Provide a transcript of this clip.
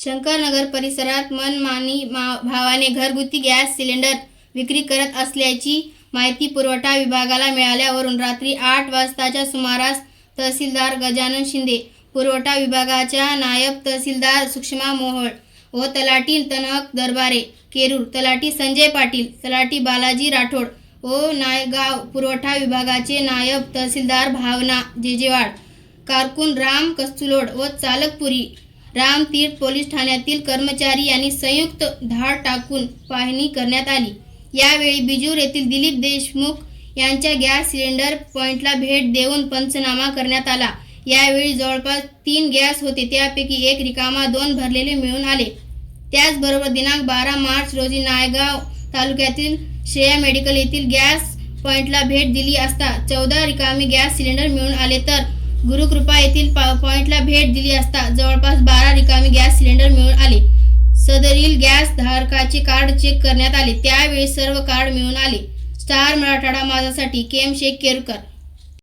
शंकरनगर परिसरात मनमानी भावाने घरगुती गॅस सिलेंडर विक्री करत असल्याची माहिती पुरवठा विभागाला मिळाल्यावरून रात्री 8 वाजताच्या सुमारास तहसीलदार गजानन शिंदे, पुरवठा विभागाच्या नायब तहसीलदार सुषमा मोहोळ व तलाठी तनहक दरबारे केरूर, तलाठी संजय पाटील, तलाठी बालाजी राठोड व नायगाव पुरवठा विभागाचे नायब तहसीलदार भावना जेजेवाड, कारकून राम कस्तुलोड व चालकपुरी रामतीर्थ पोलीस ठाण्यातील कर्मचारी यांनी संयुक्त धाड टाकून पाहणी करण्यात आली। यावेळी बिजूर येथील दिलीप देशमुख यांच्या गॅस सिलेंडर पॉइंटला भेट देऊन पंचनामा करण्यात आला। यावेळी जवळपास 3 गॅस होते, त्यापैकी 1 रिकामा 2 भरलेले मिळून आले। त्याचबरोबर दिनांक 12 मार्च रोजी नायगाव तालुक्यातील श्रेया मेडिकल येथील गॅस पॉइंटला भेट दिली असता 14 रिकामी गॅस सिलेंडर मिळून आले, तर गुरुकृपा येथील पॉइंटला भेट दिली असता जवळपास 12 रिकामी गॅस सिलेंडर मिळून आले। सदरील गॅस धारकाचे कार्ड चेक करण्यात आले, त्यावेळी सर्व कार्ड मिळून आले। स्टार मराठवाडा माझासाठी केम शेख केरकर।